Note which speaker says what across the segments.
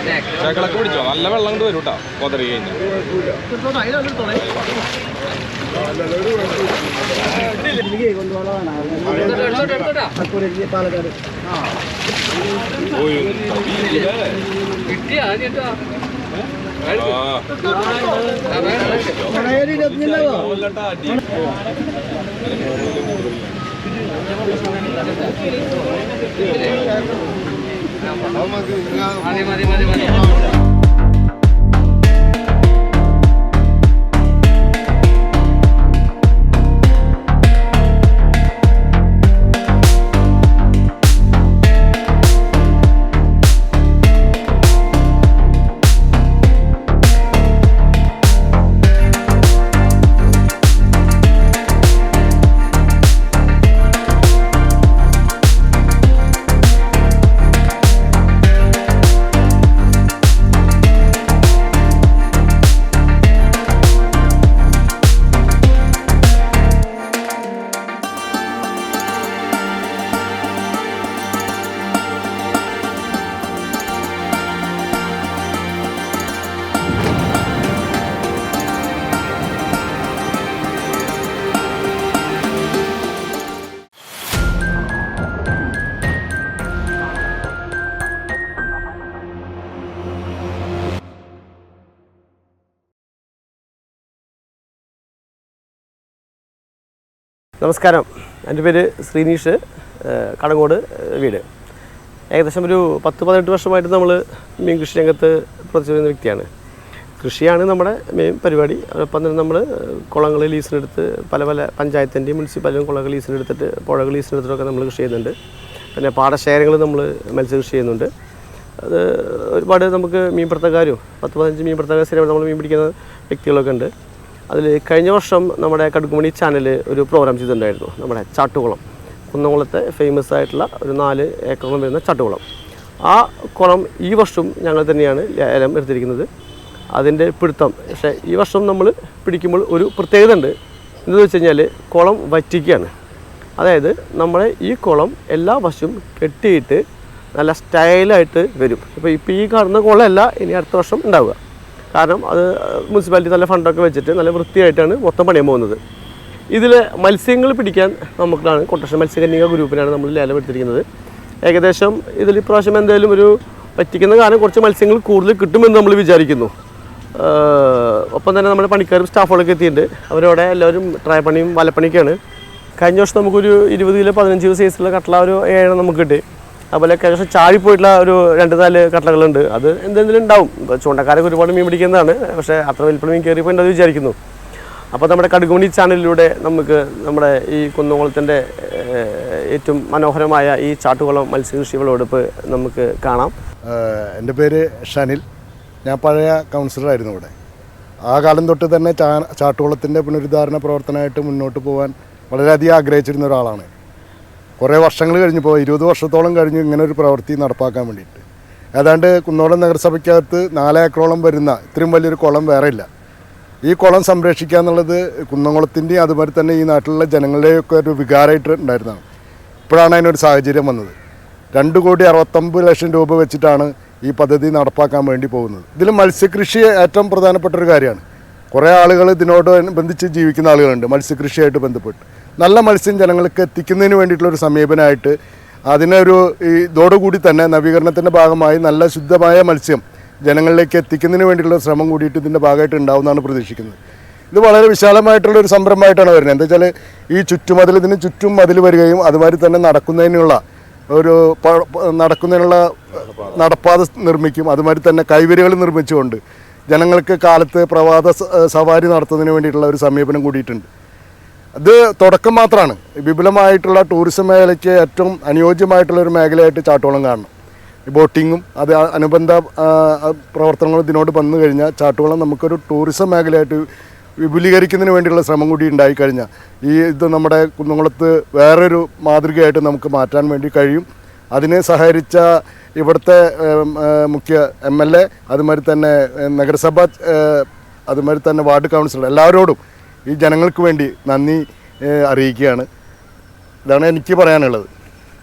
Speaker 1: ചേക്കളൊക്കെ പിടിച്ചോ? നല്ല വെള്ളം കൊണ്ട് വരും കേട്ടോ കൊതറി കഴിഞ്ഞാൽ. മതി.
Speaker 2: നമസ്കാരം, എൻ്റെ പേര് ശ്രീനീഷ്, കടങ്ങോട് വീട്. ഏകദേശം ഒരു 10-18 വർഷമായിട്ട് നമ്മൾ മീൻ കൃഷി രംഗത്ത് പ്രവർത്തിച്ചു വരുന്ന വ്യക്തിയാണ്. കൃഷിയാണ് നമ്മുടെ മെയിൻ പരിപാടി. അതോടൊപ്പം തന്നെ നമ്മൾ കുളങ്ങൾ ലീസിനെടുത്ത് പല പഞ്ചായത്തിൻ്റെയും മുനിസിപ്പാലിറ്റിയും കുളങ്ങൾ ലീസിനെടുത്തിട്ട് പുഴകൾ ലീസിനെടുത്തിട്ടൊക്കെ നമ്മൾ കൃഷി ചെയ്യുന്നുണ്ട്. പിന്നെ പാടശേഖരങ്ങൾ നമ്മൾ മത്സ്യകൃഷി ചെയ്യുന്നുണ്ട്. അത് ഒരുപാട് നമുക്ക് മീൻപിടുത്തക്കാരും 10-15 മീൻപിടുത്തക്കാർ സ്ഥിരമായിട്ട് നമ്മൾ മീൻ പിടിക്കുന്ന വ്യക്തികളൊക്കെ ഉണ്ട്. അതിൽ കഴിഞ്ഞ വർഷം നമ്മുടെ കടുക്കുമണി ചാനൽ ഒരു പ്രോഗ്രാം ചെയ്തിട്ടുണ്ടായിരുന്നു. നമ്മുടെ ചാട്ടുകുളം, കുന്നംകുളത്തെ ഫേമസ് ആയിട്ടുള്ള ഒരു 4 ഏക്കറോളം വരുന്ന ചാട്ടുകുളം. ആ കുളം ഈ വർഷം ഞങ്ങൾ തന്നെയാണ് ലേലം എടുത്തിരിക്കുന്നത്. അതിൻ്റെ പിടുത്തം പക്ഷേ ഈ വർഷം നമ്മൾ പിടിക്കുമ്പോൾ ഒരു പ്രത്യേകത ഉണ്ട്. എന്താണെന്ന് വെച്ച് കഴിഞ്ഞാൽ കുളം വറ്റിക്കുകയാണ്. അതായത് നമ്മുടെ ഈ കുളം എല്ലാ വർഷവും കെട്ടിയിട്ട് നല്ല സ്റ്റൈലായിട്ട് വരും. ഇപ്പോൾ ഈ കാണുന്ന കുളമല്ല ഇനി അടുത്ത വർഷം ഉണ്ടാവുക. കാരണം അത് മുനിസിപ്പാലിറ്റി നല്ല ഫണ്ടൊക്കെ വെച്ചിട്ട് നല്ല വൃത്തിയായിട്ടാണ് മൊത്തം പണിയാൻ പോകുന്നത്. ഇതിൽ മത്സ്യങ്ങൾ പിടിക്കാൻ നമുക്കാണ് കൊട്ടേഷൻ മത്സ്യകന്യക ഗ്രൂപ്പിനാണ് നമ്മൾ ലേലം എടുത്തിരിക്കുന്നത്. ഏകദേശം ഇതിൽ ഇപ്രാവശ്യം എന്തായാലും ഒരു പറ്റിക്കുന്ന കാലം കുറച്ച് മത്സ്യങ്ങൾ കൂടുതൽ കിട്ടുമെന്ന് നമ്മൾ വിചാരിക്കുന്നു. ഒപ്പം തന്നെ നമ്മുടെ പണിക്കാരും സ്റ്റാഫുകളൊക്കെ എത്തിയിട്ടുണ്ട്. അവരവിടെ എല്ലാവരും ട്രൈ പണിയും വലപ്പണിയൊക്കെയാണ്. കഴിഞ്ഞ വർഷം നമുക്കൊരു 20 കിലോ 15 കിലോ സൈസിലുള്ള കട്ടള ഒരു 7 നമുക്ക് കിട്ടി. അതുപോലെ കഴിഞ്ഞ വർഷം ചാടിപ്പോയിട്ടുള്ള ഒരു 2-4 കട്ടളകളുണ്ട്. അത് എന്തെങ്കിലും ഉണ്ടാവും. ചൂണ്ടക്കാരൊക്കെ ഒരുപാട് മീൻ പിടിക്കുന്നതാണ്. പക്ഷേ അത്ര വലിപ്പം മീൻ കയറിപ്പോയി വിചാരിക്കുന്നു. അപ്പോൾ നമ്മുടെ കടുകുമണി ചാനലിലൂടെ നമുക്ക് നമ്മുടെ ഈ കുന്നംകുളത്തിൻ്റെ ഏറ്റവും മനോഹരമായ ഈ ചാട്ടുകുളം മത്സ്യകൃഷി വിളവെടുപ്പ് നമുക്ക് കാണാം.
Speaker 3: എൻ്റെ പേര് ഷനിൽ. ഞാൻ പഴയ കൗൺസിലറായിരുന്നു ഇവിടെ. ആ കാലം തൊട്ട് തന്നെ ചാട്ടുകുളത്തിൻ്റെ പുനരുദ്ധാരണ പ്രവർത്തനമായിട്ട് മുന്നോട്ട് പോകാൻ വളരെയധികം ആഗ്രഹിച്ചിരുന്ന ഒരാളാണ്. കുറേ വർഷങ്ങൾ കഴിഞ്ഞപ്പോൾ 20 വർഷത്തോളം കഴിഞ്ഞ് ഇങ്ങനെ ഒരു പ്രവൃത്തി നടപ്പാക്കാൻ വേണ്ടിയിട്ട് ഏതാണ്ട് കുന്നംകുളം നഗരസഭയ്ക്കകത്ത് 4 ഏക്കറോളം വരുന്ന ഇത്രയും വലിയൊരു കുളം വേറെ ഇല്ല. ഈ കുളം സംരക്ഷിക്കുക എന്നുള്ളത് കുന്നംകുളത്തിൻ്റെയും അതുപോലെ തന്നെ ഈ നാട്ടിലുള്ള ജനങ്ങളുടെയൊക്കെ ഒരു വികാരമായിട്ട് ഉണ്ടായിരുന്നതാണ്. ഇപ്പോഴാണ് അതിനൊരു സാഹചര്യം വന്നത്. 2,69,00,000 രൂപ വെച്ചിട്ടാണ് ഈ പദ്ധതി നടപ്പാക്കാൻ വേണ്ടി പോകുന്നത്. ഇതിൽ മത്സ്യകൃഷി ഏറ്റവും പ്രധാനപ്പെട്ട ഒരു കാര്യമാണ്. കുറേ ആളുകൾ ഇതിനോടനുബന്ധിച്ച് ജീവിക്കുന്ന ആളുകളുണ്ട്. മത്സ്യകൃഷിയായിട്ട് ബന്ധപ്പെട്ട് നല്ല മത്സ്യം ജനങ്ങൾക്ക് എത്തിക്കുന്നതിന് വേണ്ടിയിട്ടുള്ളൊരു സമീപനമായിട്ട് അതിനൊരു ഇതോടുകൂടി തന്നെ നവീകരണത്തിൻ്റെ ഭാഗമായി നല്ല ശുദ്ധമായ മത്സ്യം ജനങ്ങളിലേക്ക് എത്തിക്കുന്നതിന് വേണ്ടിയിട്ടുള്ള ശ്രമം കൂടിയിട്ട് ഇതിൻ്റെ ഭാഗമായിട്ട് ഉണ്ടാവുമെന്നാണ് പ്രതീക്ഷിക്കുന്നത്. ഇത് വളരെ വിശാലമായിട്ടുള്ളൊരു സംരംഭമായിട്ടാണ് വരുന്നത്. എന്താ വെച്ചാൽ ഈ ചുറ്റുമതിൽ ഇതിന് ചുറ്റും മതിൽ വരികയും അതുമാതിരി തന്നെ നടക്കുന്നതിനുള്ള നടപ്പാത നിർമ്മിക്കും. അതുമാതിരി തന്നെ കൈവരികൾ നിർമ്മിച്ചുകൊണ്ട് ജനങ്ങൾക്ക് കാലത്ത് പ്രഭാത സവാരി നടത്തുന്നതിന് വേണ്ടിയിട്ടുള്ള ഒരു സമീപനം കൂടിയിട്ടുണ്ട്. ഇത് തുടക്കം മാത്രമാണ്. വിപുലമായിട്ടുള്ള ടൂറിസം മേഖലയ്ക്ക് ഏറ്റവും അനുയോജ്യമായിട്ടുള്ള ഒരു മേഖലയായിട്ട് ചാട്ടുകുളം കാണണം. ബോട്ടിങ്ങും അത് അനുബന്ധ പ്രവർത്തനങ്ങളും ഇതിനോട് വന്നു കഴിഞ്ഞാൽ ചാട്ടുകുളം നമുക്കൊരു ടൂറിസം മേഖലയായിട്ട് വിപുലീകരിക്കുന്നതിന് വേണ്ടിയുള്ള ശ്രമം കൂടി ഉണ്ടായിക്കഴിഞ്ഞാൽ ഇത് നമ്മുടെ കുന്നംകുളത്ത് വേറൊരു മാതൃകയായിട്ട് നമുക്ക് മാറ്റാൻ വേണ്ടി കഴിയും. അതിന് സഹകരിച്ച ഇവിടുത്തെ മുഖ്യ MLA, അതുമാതിരി തന്നെ നഗരസഭ, അതുമാതിരി തന്നെ വാർഡ് കൗൺസിലർ എല്ലാവരോടും ഈ ജനങ്ങൾക്ക് വേണ്ടി നന്ദി അറിയിക്കുകയാണ്. ഇതാണ് എനിക്ക് പറയാനുള്ളത്.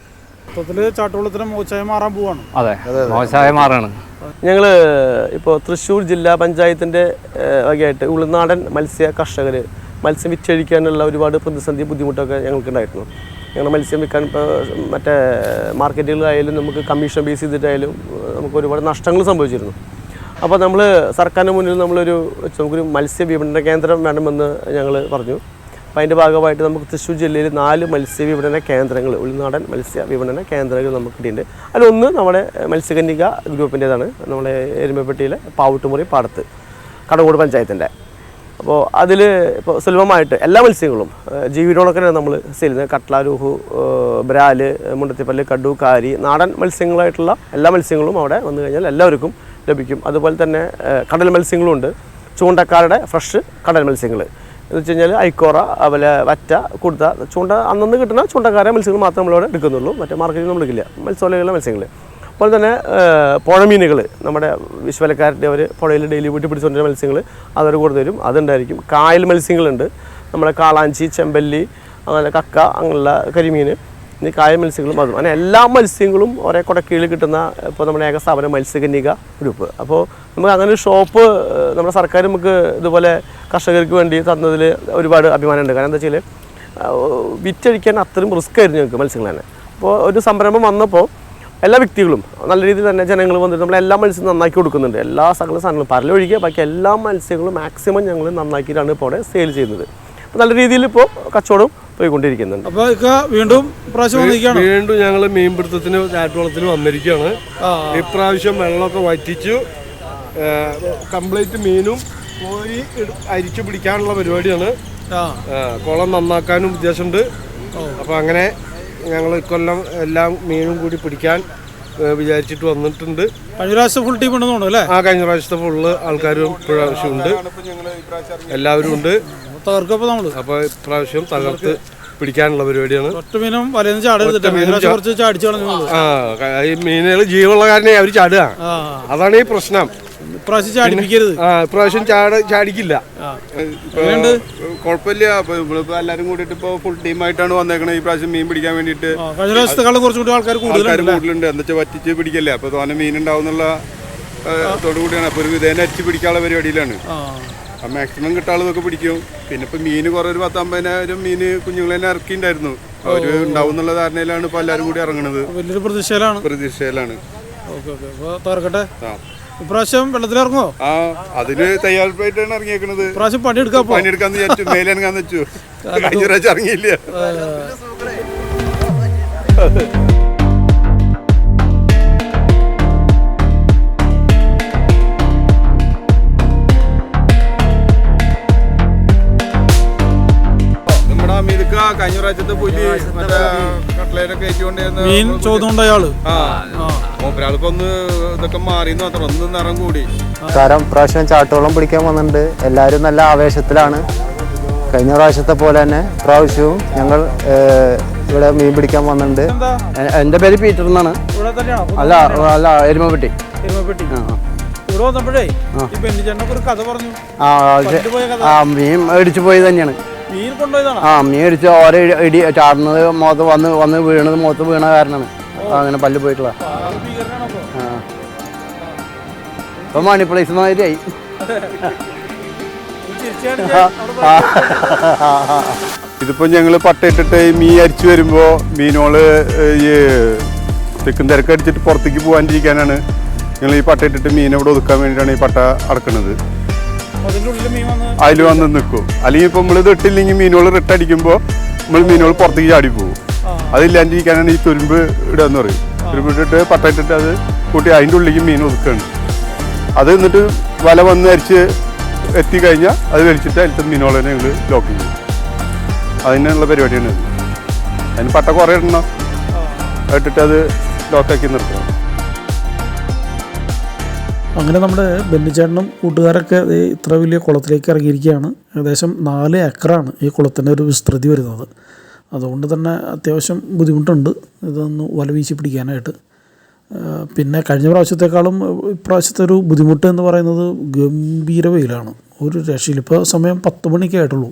Speaker 4: മൊത്തത്തിൽ ചാട്ടുകുളത്തിന് മോശമായി മാറാൻ പോവാണ്.
Speaker 5: അതെ, മോശമായി മാറാണ്.
Speaker 2: ഞങ്ങൾ ഇപ്പോൾ തൃശ്ശൂർ ജില്ലാ പഞ്ചായത്തിൻ്റെ വകയായിട്ട് ഉൾനാടൻ മത്സ്യ കർഷകർ മത്സ്യം വിറ്റഴിക്കാനുള്ള ഒരുപാട് പ്രതിസന്ധി ബുദ്ധിമുട്ടൊക്കെ ഞങ്ങൾക്കുണ്ടായിരുന്നു. ഞങ്ങൾ മത്സ്യം വിൽക്കാൻ മറ്റേ മാർക്കറ്റുകളിലായാലും നമുക്ക് കമ്മീഷൻ ബേസ് ചെയ്തിട്ടായാലും നമുക്ക് ഒരുപാട് നഷ്ടങ്ങൾ സംഭവിച്ചിരുന്നു. അപ്പോൾ നമ്മൾ സർക്കാരിന് മുന്നിൽ നമുക്കൊരു മത്സ്യ വിപണന കേന്ദ്രം വേണമെന്ന് ഞങ്ങൾ പറഞ്ഞു. അപ്പോൾ അതിൻ്റെ ഭാഗമായിട്ട് നമുക്ക് തൃശ്ശൂർ ജില്ലയിൽ 4 മത്സ്യ വിപണന കേന്ദ്രങ്ങൾ, ഉൾനാടൻ മത്സ്യ വിപണന കേന്ദ്രങ്ങൾ നമുക്ക് കിട്ടിയിട്ടുണ്ട്. അതിലൊന്ന് നമ്മുടെ മത്സ്യകന്യക ഗ്രൂപ്പിൻ്റേതാണ്, നമ്മുടെ എരുമപ്പെട്ടിയിലെ പാവുട്ടുമുറി പാടത്ത് കടങ്ങോട് പഞ്ചായത്തിൻ്റെ. അപ്പോൾ അതിൽ ഇപ്പോൾ സുലഭമായിട്ട് എല്ലാ മത്സ്യങ്ങളും ജീവിതോടൊക്കെയാണ് നമ്മൾ സെയിൽ ചെയ്യുന്നത്. കട്ട്ള, രുഹു, ബ്രാല്, മുണ്ടത്തിപ്പല്ല്, കഡു, കാരി, നാടൻ മത്സ്യങ്ങളായിട്ടുള്ള എല്ലാ മത്സ്യങ്ങളും അവിടെ വന്നു കഴിഞ്ഞാൽ എല്ലാവർക്കും ലഭിക്കും. അതുപോലെ തന്നെ കടൽ മത്സ്യങ്ങളുണ്ട്, ചൂണ്ടക്കാരുടെ ഫ്രഷ് കടൽ മത്സ്യങ്ങൾ എന്ന് വെച്ച് കഴിഞ്ഞാൽ ഐക്കോറ, അതുപോലെ വറ്റ, കുടുത്ത, ചൂണ്ട അന്നന്ന് കിട്ടുന്ന ചൂണ്ടക്കാരെ മത്സ്യങ്ങൾ മാത്രമേ നമ്മളിവിടെ എടുക്കുന്നുള്ളൂ. മറ്റേ മാർക്കറ്റിൽ നമ്മൾ എടുക്കില്ല മത്സ്യവലകളുടെ മത്സ്യങ്ങൾ. അതുപോലെ തന്നെ പുഴമീനുകൾ, നമ്മുടെ വിശ്വലക്കാരുടെ അവർ പുഴയിൽ ഡെയിലി വീട്ടിൽ പിടിച്ചുകൊണ്ടിരുന്ന മത്സ്യങ്ങൾ അതൊരു കൂടുതൽ വരും, അതുണ്ടായിരിക്കും. കായൽ മത്സ്യങ്ങളുണ്ട്, നമ്മുടെ കാളാഞ്ചി, ചെമ്പല്ലി, അങ്ങനെ കക്ക, അങ്ങനെയുള്ള കരിമീൻ, ഇനി കായൽ മത്സ്യങ്ങളും അതും അങ്ങനെ എല്ലാ മത്സ്യങ്ങളും ഒരേ കുടക്കീഴിൽ കിട്ടുന്ന ഇപ്പോൾ നമ്മുടെ ഏക സ്ഥാപനം മത്സ്യകന്യക ഗ്രൂപ്പ്. അപ്പോൾ നമുക്ക് അങ്ങനെ ഒരു ഷോപ്പ് നമ്മുടെ സർക്കാർ നമുക്ക് ഇതുപോലെ കർഷകർക്ക് വേണ്ടി തന്നതിൽ ഒരുപാട് അഭിമാനമുണ്ട്. കാരണം എന്താ വെച്ചാൽ വിറ്റഴിക്കാൻ അത്രയും റിസ്ക് ആയിരുന്നു ഞങ്ങൾക്ക് മത്സ്യങ്ങൾ തന്നെ. അപ്പോൾ ഒരു സംരംഭം വന്നപ്പോൾ എല്ലാ വ്യക്തികളും നല്ല രീതിയിൽ തന്നെ ജനങ്ങൾ വന്നിട്ട് നമ്മളെല്ലാ മത്സ്യം നന്നാക്കി കൊടുക്കുന്നുണ്ട്. എല്ലാ സകല സാധനങ്ങളും പരലൊഴികെ ബാക്കി എല്ലാ മത്സ്യങ്ങളും മാക്സിമം ഞങ്ങൾ നന്നാക്കിയിട്ടാണ് ഇപ്പോൾ അവിടെ സെയിൽ ചെയ്യുന്നത്. നല്ല രീതിയിൽ ഇപ്പോൾ കച്ചവടം പോയിക്കൊണ്ടിരിക്കുന്നുണ്ട്.
Speaker 4: അപ്പോൾ വീണ്ടും
Speaker 5: വീണ്ടും ഞങ്ങൾ മീൻപിടുത്തത്തിന് ചാറ്റുവളത്തിന് വന്നിരിക്കുകയാണ്. ഇപ്രാവശ്യം വെള്ളമൊക്കെ വറ്റിച്ചു, കംപ്ലീറ്റ് മീനും കോരി അരിച്ചു പിടിക്കാനുള്ള പരിപാടിയാണ്. കുളം നന്നാക്കാനും ഉദ്ദേശമുണ്ട്. അപ്പോൾ അങ്ങനെ ഞങ്ങൾ ഇക്കൊല്ലം എല്ലാം മീനും കൂടി പിടിക്കാൻ വിചാരിച്ചിട്ട് വന്നിട്ടുണ്ട്.
Speaker 4: കഴിഞ്ഞ പ്രാവശ്യം ഫുൾ ടീം ഉണ്ടെന്ന് തോന്നുന്നു അല്ലേ?
Speaker 5: കഴിഞ്ഞ പ്രാവശ്യത്തെ ഫുള്ള് ആൾക്കാരും ഇപ്രാവശ്യം ഉണ്ട്, എല്ലാവരും ഉണ്ട്. അപ്പോൾ ഇപ്രാവശ്യം തകർത്ത് പിടിക്കാനുള്ള പരിപാടിയാണ്. ഈ മീനുകൾ ജീവനുള്ള കാരണം അവർ ചാടുക, അതാണ് ഈ പ്രശ്നം. ഇപ്രാവശ്യം ചാടിക്കില്ല.
Speaker 6: കുഴപ്പമില്ല. എല്ലാരും കൂടിയിട്ട് ഇപ്പൊ ഫുൾ ടീമായിട്ടാണ് വന്നേക്കണത് ഈ പ്രാവശ്യം മീൻ പിടിക്കാൻ വേണ്ടിട്ട്. ആൾക്കാർ കൂടുതലുണ്ട്. എന്താ വെച്ചാൽ വറ്റിച്ച് പിടിക്കല്ലേ, അപ്പൊ തോന്നെ മീൻ ഉണ്ടാവുന്നുള്ള തോടുകൂടിയാണ്. അപ്പൊ ഒരു വിധേന അരിച്ച് പിടിക്കാനുള്ള പരിപാടിയിലാണ്. മാക്സിമം കിട്ടാളതൊക്കെ പിടിക്കും. പിന്നെ ഇപ്പൊ മീന് കുറെ ഒരു 10-50,000 മീന് കുഞ്ഞുങ്ങൾ തന്നെ ഇറക്കിണ്ടായിരുന്നു. അവര് ഉണ്ടാവും എന്നുള്ള ധാരണയിലാണ് ഇപ്പൊ എല്ലാരും കൂടി ഇറങ്ങണത്. വലിയൊരു പ്രതീക്ഷയിലാണ്.
Speaker 4: ഇപ്രാവശ്യം വെള്ളത്തിലിറങ്ങോ?
Speaker 6: അതിന് തയ്യാറെടുപ്പായിട്ടാണ് ഇറങ്ങിയേക്കണത്.
Speaker 4: ഇപ്രാവശ്യം
Speaker 6: പണിയെടുക്കാന്ന് വിചാരിച്ചു, മേലിറങ്ങാന്ന് വെച്ചു. കഴിഞ്ഞ പ്രാവശ്യം ഇറങ്ങിയില്ല. കഴിഞ്ഞ പ്രാവശ്യത്തെ പുലി മറ്റേ കട്ട്ലേറ്റൊക്കെ ഏറ്റുകൊണ്ടിരുന്ന
Speaker 4: മീൻ ചോദ്യം അയാള്
Speaker 6: ഒരാൾക്ക് ഒന്ന് ഇതൊക്കെ മാറിയെന്ന് മാത്രം, ഒന്ന് നിറം കൂടി.
Speaker 7: പ്രാവശ്യം ചാട്ടോളം പിടിക്കാൻ വന്നിട്ടുണ്ട്. എല്ലാവരും നല്ല ആവേശത്തിലാണ്. കഴിഞ്ഞ പ്രാവശ്യത്തെ പോലെ തന്നെ പ്രാവശ്യവും ഞങ്ങൾ ഇവിടെ മീൻ പിടിക്കാൻ വന്നിട്ടുണ്ട്. എൻ്റെ പേര് പീറ്റർ എന്നാണ്. അല്ല എരുമപ്പെട്ടി. മീൻ മേടിച്ചു പോയി തന്നെയാണ്. മീൻ അടിച്ച് ഓരോ ഇടി ചാടുന്നത് വന്ന് വീണത് മുഖത്ത് വീണ കാരണമാണ് അങ്ങനെ പല്ല് പോയിട്ടുള്ള. ഇപ്പൊ മണി പ്ലേസ് മാതിരിയായി.
Speaker 6: ഇതിപ്പോ ഞങ്ങള് പട്ടയിട്ടിട്ട് മീൻ അരിച്ചു വരുമ്പോ മീനോള് ഈ തെക്കും തിരക്ക് അടിച്ചിട്ട് പുറത്തേക്ക് പോകാണ്ടിരിക്കാനാണ് ഞങ്ങൾ ഈ പട്ടയിട്ടിട്ട് മീൻ ഇവിടെ ഒതുക്കാൻ വേണ്ടിയിട്ടാണ് ഈ പട്ട അടക്കുന്നത്. അതിൽ വന്ന് നിൽക്കും. അല്ലെങ്കിൽ ഇപ്പൊ നമ്മളിത് ഇട്ടില്ലെങ്കിൽ മീനുകൾ റിട്ടടിക്കുമ്പോൾ നമ്മൾ മീനുകൾ പുറത്തേക്ക് ചാടി പോകും. അതില്ലാണ്ടിരിക്കാനാണ് ഈ തുരുമ്പ് ഇടുകയെന്ന് പറയും. തുരുമ്പ് ഇട്ടിട്ട് പട്ടയിട്ടിട്ട് അത് കൂട്ടി അതിൻ്റെ ഉള്ളിലേക്ക് മീൻ ഒതുക്കുകയാണ്. അത് എന്നിട്ട് വല വന്ന് അരിച്ച് എത്തിക്കഴിഞ്ഞാൽ അത് വലിച്ചിട്ട് അതിലത്തെ മീനുകളെ ഞങ്ങൾ ലോക്ക് ചെയ്യും. അതിനുള്ള പരിപാടിയാണ്. അതിന് പട്ട കുറേ ഇടണം, ഇട്ടിട്ട് അത് ലോക്കാക്കി നിർത്തണം.
Speaker 4: അങ്ങനെ നമ്മുടെ ബെന്നിച്ചേട്ടനും കൂട്ടുകാരൊക്കെ ഇത്ര വലിയ കുളത്തിലേക്ക് ഇറങ്ങിയിരിക്കുകയാണ്. ഏകദേശം 4 ഏക്കറാണ് ഈ കുളത്തിൻ്റെ ഒരു വിസ്തൃതി വരുന്നത്. അതുകൊണ്ട് തന്നെ അത്യാവശ്യം ബുദ്ധിമുട്ടുണ്ട് ഇതൊന്ന് വല വീശി പിടിക്കാനായിട്ട്. പിന്നെ കഴിഞ്ഞ പ്രാവശ്യത്തെക്കാളും ഇപ്രാവശ്യത്തെ ഒരു ബുദ്ധിമുട്ട് എന്ന് പറയുന്നത് ഗംഭീര വെയിലാണ്. ഒരു രക്ഷയിൽ ഇപ്പോൾ സമയം 10 മണിക്കേ ആയിട്ടുള്ളൂ.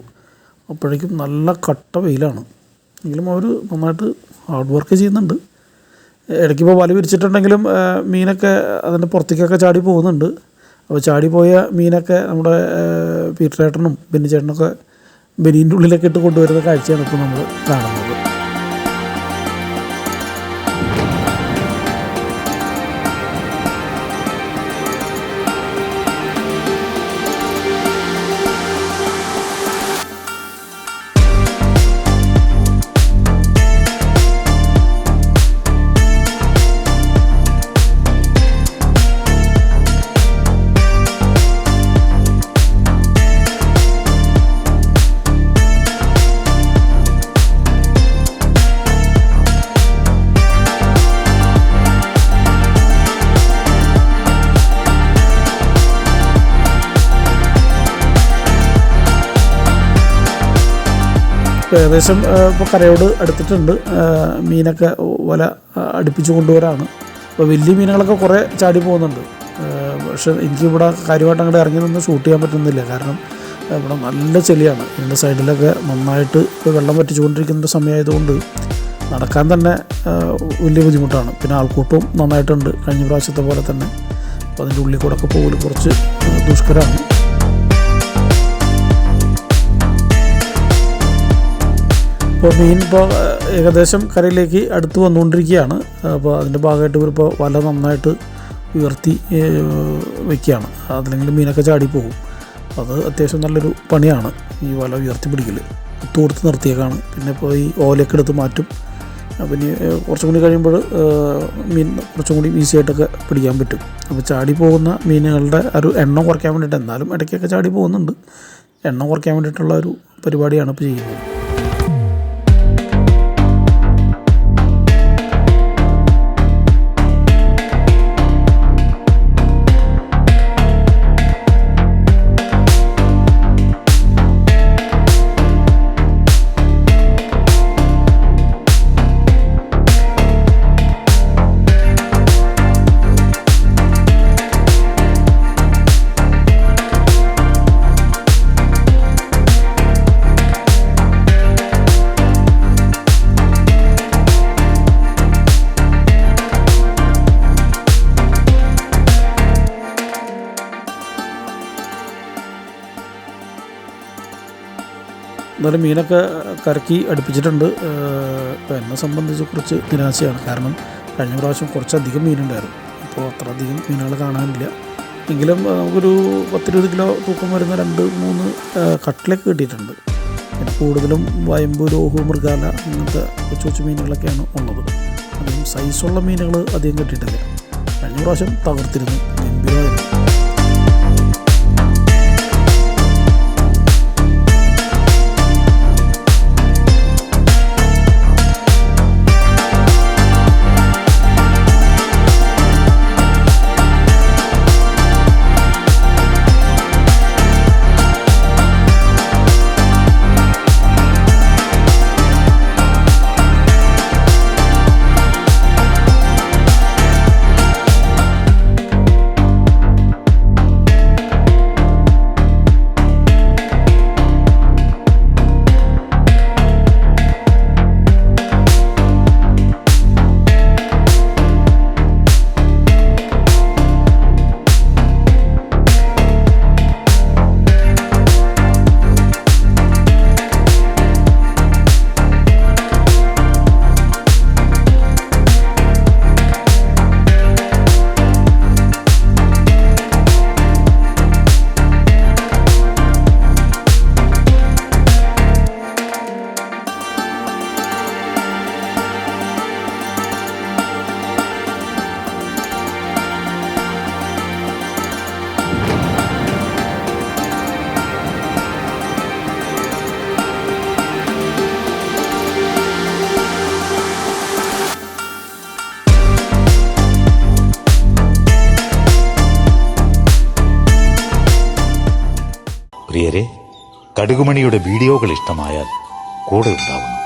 Speaker 4: അപ്പോഴേക്കും നല്ല കട്ട വെയിലാണ്. എങ്കിലും അവർ നന്നായിട്ട് ഹാർഡ് വർക്ക് ചെയ്യുന്നുണ്ട്. ഇടയ്ക്കിപ്പോൾ വല വിരിച്ചിട്ടുണ്ടെങ്കിലും മീനൊക്കെ അതിൻ്റെ പുറത്തേക്കൊക്കെ ചാടി പോകുന്നുണ്ട്. അപ്പോൾ ചാടിപ്പോയ മീനൊക്കെ നമ്മുടെ പീറ്ററേട്ടനും ബെന്നിച്ചേട്ടനൊക്കെ ബെനീൻ്റെ ഉള്ളിലൊക്കെ ഇട്ട് കൊണ്ടുവരുന്ന കാഴ്ചയാണ് ഇപ്പോൾ നമ്മൾ കാണുന്നത്. ഏകദേശം ഇപ്പോൾ കരയോട് അടുത്തിട്ടുണ്ട്. മീനൊക്കെ വല അടുപ്പിച്ച് കൊണ്ടുവരാണ്. അപ്പോൾ വലിയ മീനുകളൊക്കെ കുറേ ചാടി പോകുന്നുണ്ട്. പക്ഷെ എനിക്കിവിടെ കാര്യമായിട്ട് അങ്ങോട്ട് ഇറങ്ങി നിന്ന് ഷൂട്ട് ചെയ്യാൻ പറ്റുന്നില്ല. കാരണം ഇവിടെ നല്ല ചെളിയാണ്. ഇതിൻ്റെ സൈഡിലൊക്കെ നന്നായിട്ട് വെള്ളം വറ്റിച്ചുകൊണ്ടിരിക്കുന്ന സമയമായതുകൊണ്ട് നടക്കാൻ തന്നെ വലിയ ബുദ്ധിമുട്ടാണ്. പിന്നെ ആൾക്കൂട്ടവും നന്നായിട്ടുണ്ട് കഴിഞ്ഞ പ്രാവശ്യത്തെ പോലെ തന്നെ. അപ്പോൾ അതിൻ്റെ ഉള്ളിൽ കൂടെ ഒക്കെ പോകൽ കുറച്ച് ദുഷ്കരമാണ്. അപ്പോൾ മീൻ ഇപ്പോൾ ഏകദേശം കരയിലേക്ക് അടുത്ത് വന്നുകൊണ്ടിരിക്കുകയാണ്. അപ്പോൾ അതിൻ്റെ ഭാഗമായിട്ട് ഇവരിപ്പോൾ വല നന്നായിട്ട് ഉയർത്തി വയ്ക്കുകയാണ്. അതില്ലെങ്കിൽ മീനൊക്കെ ചാടിപ്പോകും. അത് അത്യാവശ്യം നല്ലൊരു പണിയാണ് ഈ വല ഉയർത്തി പിടിക്കൽ. തൂർത്ത് നിർത്തിയേക്കാണ്. പിന്നെ ഇപ്പോൾ ഈ ഓലയൊക്കെ എടുത്ത് മാറ്റും. പിന്നെ കുറച്ചും കൂടി കഴിയുമ്പോൾ മീൻ കുറച്ചും കൂടി ഈസി ആയിട്ടൊക്കെ പിടിക്കാൻ പറ്റും. അപ്പോൾ ചാടി പോകുന്ന മീനുകളുടെ ഒരു എണ്ണം കുറയ്ക്കാൻ വേണ്ടിയിട്ട്, എന്നാലും ഇടയ്ക്കൊക്കെ ചാടി പോകുന്നുണ്ട്, എണ്ണം കുറയ്ക്കാൻ വേണ്ടിയിട്ടുള്ള ഒരു പരിപാടിയാണ് ഇപ്പോൾ ചെയ്യുന്നത്. എന്നാലും മീനൊക്കെ കരക്കി അടുപ്പിച്ചിട്ടുണ്ട്. ഇപ്പോൾ എന്നെ സംബന്ധിച്ച് കുറച്ച് നിരാശയാണ്. കാരണം കഴിഞ്ഞ പ്രാവശ്യം കുറച്ചധികം മീനുണ്ടായിരുന്നു. ഇപ്പോൾ അത്ര അധികം മീനുകൾ കാണാനില്ല. എങ്കിലും നമുക്കൊരു 10-20 കിലോ തൂക്കം വരുന്ന 2-3 കട്ടിലൊക്കെ കിട്ടിയിട്ടുണ്ട്. പിന്നെ കൂടുതലും വയമ്പ്, രോഹു, മൃഗാല അങ്ങനത്തെ കൊച്ചു കൊച്ചു മീനുകളൊക്കെയാണ് ഉള്ളത്. അധികം സൈസുള്ള മീനുകൾ അധികം കിട്ടിയിട്ടില്ല. കഴിഞ്ഞ പ്രാവശ്യം തകർത്തിരുന്നു, ഗംഭീരമായിരുന്നു.
Speaker 8: പ്രിയരെ, കടുകുമണിയുടെ വീഡിയോകൾ ഇഷ്ടമായാൽ കൂടെ ഉണ്ടാവുന്നു.